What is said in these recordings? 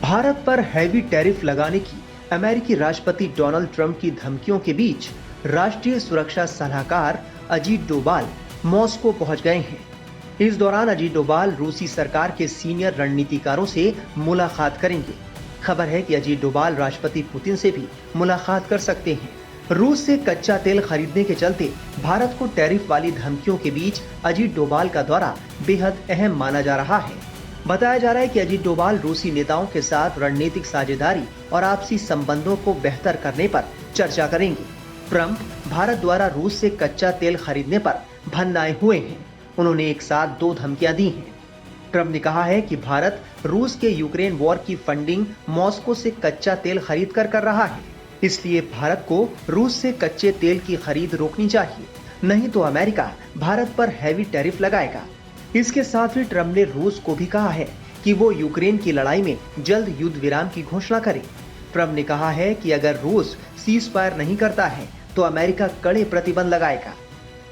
भारत पर heavy tariff लगाने की अमेरिकी राष्ट्रपति डोनाल्ड ट्रंप की धमकियों के बीच राष्ट्रीय सुरक्षा सलाहकार अजीत डोभाल मॉस्को पहुंच गए हैं। इस दौरान अजीत डोभाल रूसी सरकार के सीनियर रणनीतिकारों से मुलाकात करेंगे। खबर है कि अजीत डोभाल राष्ट्रपति पुतिन से भी मुलाकात कर सकते हैं। रूस से कच्चा तेल खरीदने के चलते भारत को टैरिफ वाली धमकियों के बीच अजीत डोभाल का दौरा बेहद अहम माना जा रहा है। बताया जा रहा है कि अजीत डोभाल रूसी नेताओं के साथ रणनीतिक साझेदारी और आपसी संबंधों को बेहतर करने पर चर्चा करेंगे। ट्रंप भारत द्वारा रूस से कच्चा तेल खरीदने पर भन्नाए हुए हैं। उन्होंने एक साथ 2 धमकियां दी हैं। ट्रंप ने कहा है कि भारत रूस के यूक्रेन वॉर की फंडिंग मॉस्को से कच्चा तेल खरीद कर रहा है, इसलिए भारत को रूस से कच्चे तेल की खरीद रोकनी चाहिए, नहीं तो अमेरिका भारत पर हैवी टैरिफ लगाएगा। इसके साथ ही ट्रंप ने रूस को भी कहा है कि वो यूक्रेन की लड़ाई में जल्द युद्ध विराम की घोषणा करे। ट्रंप ने कहा है कि अगर रूस सीज फायर नहीं करता है तो अमेरिका कड़े प्रतिबंध लगाएगा।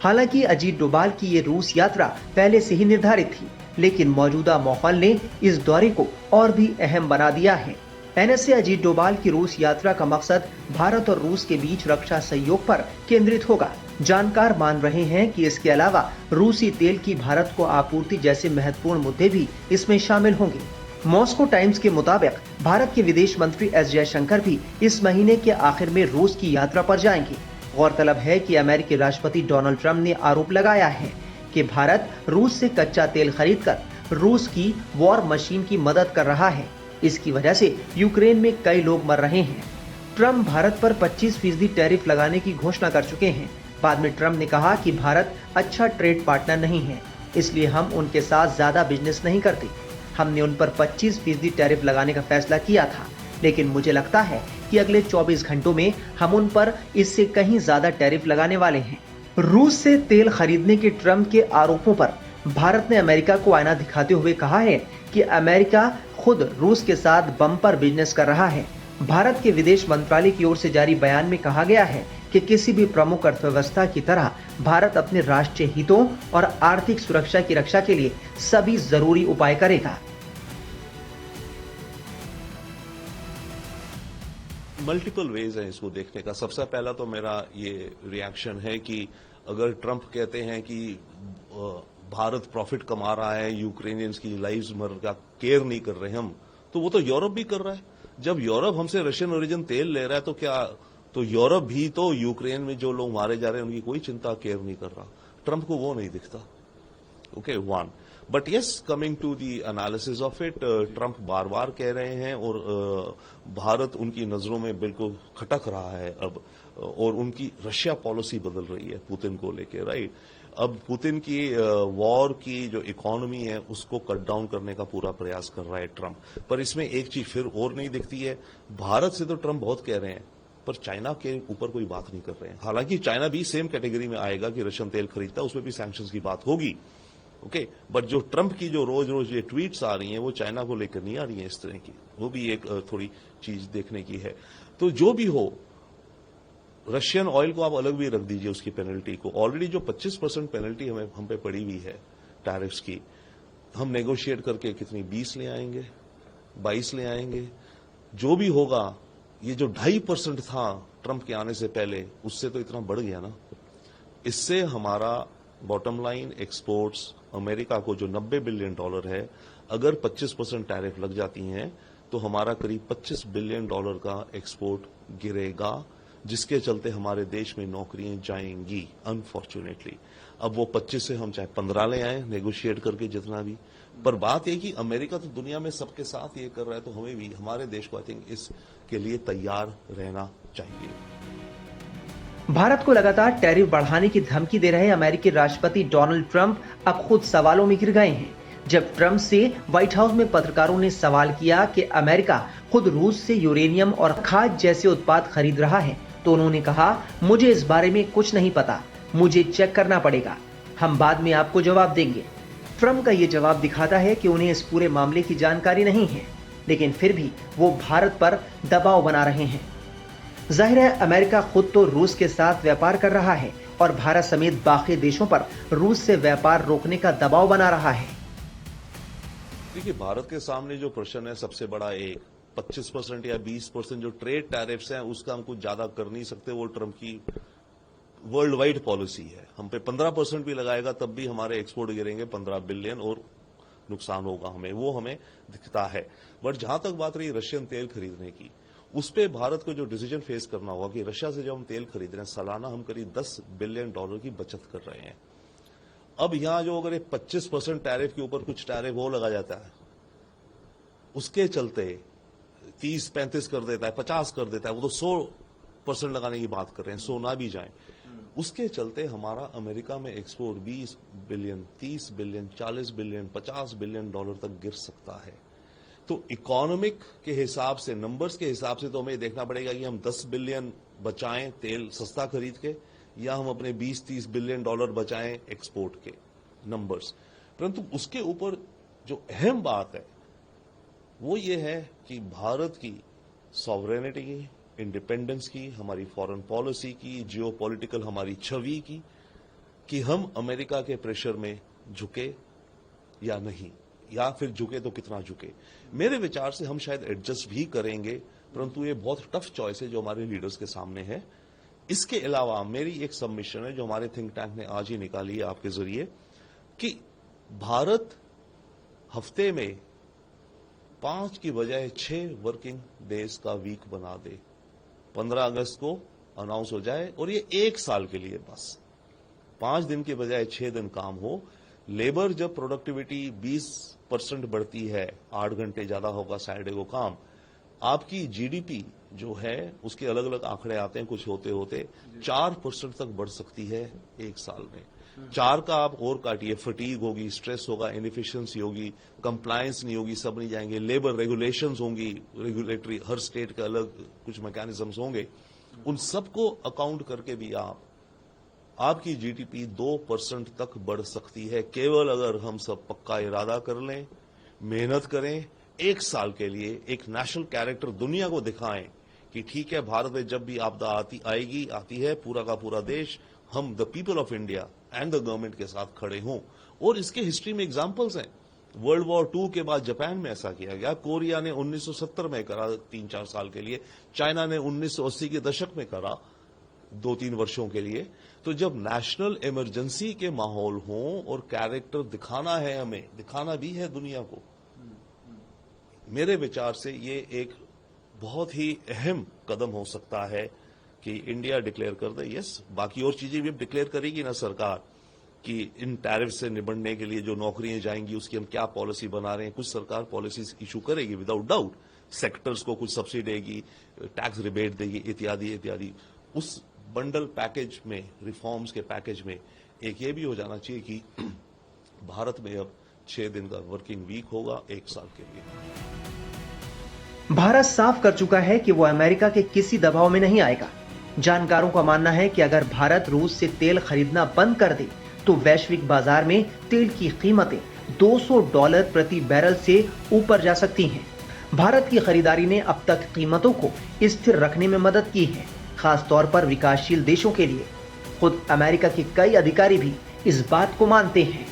हालांकि अजीत डोभाल की ये रूस यात्रा पहले से ही निर्धारित थी, लेकिन मौजूदा माहौल ने इस दौरे को और भी अहम बना दिया है। एनएसए अजीत डोभाल की रूस यात्रा का मकसद भारत और रूस के बीच रक्षा सहयोग पर केंद्रित होगा। जानकार मान रहे हैं कि इसके अलावा रूसी तेल की भारत को आपूर्ति जैसे महत्वपूर्ण मुद्दे भी इसमें शामिल होंगे। मॉस्को टाइम्स के मुताबिक भारत के विदेश मंत्री एस जयशंकर भी इस महीने के आखिर में रूस की यात्रा पर जाएंगे। गौरतलब है कि अमेरिकी राष्ट्रपति डोनाल्ड ट्रंप ने आरोप लगाया है कि भारत रूस से कच्चा तेल खरीदकर रूस की वॉर मशीन की मदद कर रहा है। इसकी वजह से यूक्रेन में कई लोग मर रहे हैं। ट्रंप भारत पर 25% टैरिफ लगाने की घोषणा कर चुके हैं। बाद में ट्रंप ने कहा कि भारत अच्छा ट्रेड पार्टनर नहीं है, इसलिए हम उनके साथ ज्यादा बिजनेस नहीं करते। हमने उन पर 25% टैरिफ लगाने का फैसला किया था, लेकिन मुझे लगता है कि अगले 24 घंटों में हम उन पर इससे कहीं ज्यादा टैरिफ लगाने वाले हैं। रूस से तेल खरीदने के ट्रंप के आरोपों पर भारत ने अमेरिका को आईना दिखाते हुए कहा है कि अमेरिका खुद रूस के साथ बम्पर बिजनेस कर रहा है। भारत के विदेश मंत्रालय की ओर से जारी बयान में कहा गया है कि किसी भी प्रमुख अर्थव्यवस्था की तरह भारत अपने राष्ट्रीय हितों और आर्थिक सुरक्षा की रक्षा के लिए सभी जरूरी उपाय करेगा। मल्टीपल वेज है इसको देखने का। सबसे पहला तो मेरा ये रिएक्शन है कि अगर ट्रंप कहते हैं कि भारत प्रॉफिट कमा रहा है, यूक्रेनियंस की लाइव्स मर का केयर नहीं कर रहे हम, तो वो तो यूरोप भी कर रहा है। जब यूरोप हमसे रशियन ओरिजिन तेल ले रहा है तो क्या तो यूरोप भी तो यूक्रेन में जो लोग मारे जा रहे हैं उनकी कोई चिंता केयर नहीं कर रहा। ट्रंप को वो नहीं दिखता। Okay, one. But yes, coming to the analysis of it, Trump बार बार कह रहे हैं और भारत उनकी नजरों में बिल्कुल खटक रहा है अब, और उनकी रशिया पॉलिसी बदल रही है पुतिन को लेके, राइट। अब पुतिन की वॉर की जो इकोनॉमी है उसको कट डाउन करने का पूरा प्रयास कर रहा है ट्रंप। पर इसमें एक चीज फिर और नहीं दिखती है। भारत से तो ट्रंप बहुत कह रहे हैं, पर चाइना के ऊपर कोई बात नहीं कर रहे हैं। हालांकि चाइना भी सेम कैटेगरी में आएगा कि रशियन तेल खरीदता है, उसमें भी सैंक्शंस की बात होगी। ओके, बट जो ट्रंप की जो रोज रोज ये ट्वीट्स आ रही हैं वो चाइना को लेकर नहीं आ रही हैं इस तरह की, वो भी एक थोड़ी चीज देखने की है। तो जो भी हो, रशियन ऑयल को आप अलग भी रख दीजिए उसकी पेनल्टी को। ऑलरेडी जो 25% पेनल्टी हम पे पड़ी हुई है टैरिफ्स की, हम नेगोशिएट करके कितनी 20 ले आएंगे, 22 ले आएंगे। जो भी होगा, ये जो 2.5% था ट्रंप के आने से पहले, उससे तो इतना बढ़ गया ना। इससे हमारा बॉटम लाइन एक्सपोर्ट्स अमेरिका को जो $90 बिलियन है, अगर 25% टैरिफ लग जाती हैं तो हमारा करीब $25 बिलियन का एक्सपोर्ट गिरेगा, जिसके चलते हमारे देश में नौकरियां जाएंगी अनफॉर्चुनेटली। अब वो 25 से हम चाहे 15 ले आए नेगोशिएट करके जितना भी, पर बात यह कि अमेरिका तो दुनिया में सबके साथ ये कर रहा है, तो हमें भी, हमारे देश को आई थिंक इसके लिए तैयार रहना चाहिए। भारत को लगातार टैरिफ बढ़ाने की धमकी दे रहे अमेरिकी राष्ट्रपति डोनाल्ड ट्रंप अब खुद सवालों में घिर गए हैं। जब ट्रंप से व्हाइट हाउस में पत्रकारों ने सवाल किया कि अमेरिका खुद रूस से यूरेनियम और खाद जैसे उत्पाद खरीद रहा है, तो उन्होंने कहा, मुझे इस बारे में कुछ नहीं पता, मुझे चेक करना पड़ेगा, हम बाद में आपको जवाब देंगे। ट्रंप का ये जवाब दिखाता है कि उन्हें इस पूरे मामले की जानकारी नहीं है, लेकिन फिर भी वो भारत पर दबाव बना रहे हैं। जाहिर है अमेरिका खुद तो रूस के साथ व्यापार कर रहा है और भारत समेत बाकी देशों पर रूस से व्यापार रोकने का दबाव बना रहा है। देखिए, भारत के सामने जो प्रश्न है सबसे बड़ा एक 25% या 20% जो ट्रेड टैरिफ्स हैं उसका हम कुछ ज्यादा कर नहीं सकते। वो ट्रम्प की वर्ल्ड वाइड पॉलिसी है। हम पे 15% भी लगाएगा तब भी हमारे एक्सपोर्ट गिरेंगे 15 बिलियन और नुकसान होगा हमें, वो हमें दिखता है। बट जहां तक बात रही रशियन तेल खरीदने की, उस पे भारत को जो डिसीजन फेस करना होगा कि रशिया से जब हम तेल खरीद रहे हैं सालाना हम करीब $10 बिलियन की बचत कर रहे हैं। अब यहां जो अगर 25% टैरिफ के ऊपर कुछ टैरिफ वो लगा जाता है, उसके चलते 30-35 कर देता है, 50 कर देता है, वो तो 100% लगाने की बात कर रहे हैं, 100 ना भी जाए। उसके चलते हमारा अमेरिका में export 20 billion, 30 billion, 40 billion, 50 billion dollar तक गिर सकता है। तो इकोनॉमिक के हिसाब से, नंबर्स के हिसाब से तो हमें देखना पड़ेगा कि हम 10 बिलियन बचाएं तेल सस्ता खरीद के, या हम अपने 20-30 बिलियन डॉलर बचाएं एक्सपोर्ट के नंबर्स। परंतु उसके ऊपर जो अहम बात है वो ये है कि भारत की सॉवरेनिटी की, इंडिपेंडेंस की, हमारी फॉरेन पॉलिसी की, जियोपॉलिटिकल हमारी छवि की, कि हम अमेरिका के प्रेशर में झुके या नहीं, या फिर झुके तो कितना झुके। मेरे विचार से हम शायद एडजस्ट भी करेंगे, परंतु ये बहुत टफ चॉइस है जो हमारे लीडर्स के सामने है। इसके अलावा मेरी एक सबमिशन है जो हमारे थिंक टैंक ने आज ही निकाली है आपके जरिए, कि भारत हफ्ते में 5 की बजाय 6 वर्किंग डेज का वीक बना दे। 15 अगस्त को अनाउंस हो जाए और ये 1 साल के लिए बस 5 दिन के बजाय 6 दिन काम हो। लेबर जब प्रोडक्टिविटी 20% बढ़ती है, 8 घंटे ज्यादा होगा सैटरडे को काम, आपकी जीडीपी जो है उसके अलग अलग आंकड़े आते हैं, कुछ होते होते 4% तक बढ़ सकती है 1 साल में। 4 का आप और काटिए, फटीग होगी, स्ट्रेस होगा, इनएफिशिएंसी होगी, कंप्लायंस नहीं होगी, सब नहीं जाएंगे, लेबर रेगुलेशंस होंगी, रेगुलेटरी हर स्टेट के अलग कुछ मैकेनिज्म्स होंगे, उन सबको अकाउंट करके भी आपकी जीडीपी 2% तक बढ़ सकती है, केवल अगर हम सब पक्का इरादा कर लें, मेहनत करें, 1 साल के लिए एक नेशनल कैरेक्टर दुनिया को दिखाएं कि ठीक है, भारत में जब भी आपदा आती है, पूरा का पूरा देश, हम the people of India and the government के साथ खड़े हों। और इसके हिस्ट्री में एग्जांपल्स हैं। वर्ल्ड वॉर 2 के बाद जापान में ऐसा किया गया, कोरिया ने 1970 में करा 3-4 साल के लिए, चाइना ने 1980 के दशक में करा 2-3 वर्षों के लिए। तो जब नेशनल इमरजेंसी के माहौल हों और कैरेक्टर दिखाना है, हमें दिखाना भी है दुनिया को, मेरे विचार से ये एक बहुत ही अहम कदम हो सकता है कि इंडिया डिक्लेयर कर दे। यस, बाकी और चीजें भी डिक्लेयर करेगी ना सरकार, कि इन टैरिफ से निपटने के लिए जो नौकरियां जाएंगी उसकी हम क्या पॉलिसी बना रहे हैं। कुछ सरकार पॉलिसीज इशू करेगी विदाउट डाउट, सेक्टर्स को कुछ सब्सिडी देगी, टैक्स रिबेट देगी, इत्यादि इत्यादि। उस बंडल पैकेज में, रिफॉर्म्स के पैकेज में एक ये भी हो जाना चाहिए कि भारत में अब 6 दिन का वर्किंग वीक होगा 1 साल के लिए। भारत साफ कर चुका है कि वो अमेरिका के किसी दबाव में नहीं आएगा। जानकारों का मानना है कि अगर भारत रूस से तेल खरीदना बंद कर दे तो वैश्विक बाजार में तेल की कीमतें $200 प्रति बैरल से ऊपर जा सकती हैं। भारत की खरीदारी ने अब तक कीमतों को स्थिर रखने में मदद की है, खास तौर पर विकासशील देशों के लिए। खुद अमेरिका के कई अधिकारी भी इस बात को मानते हैं।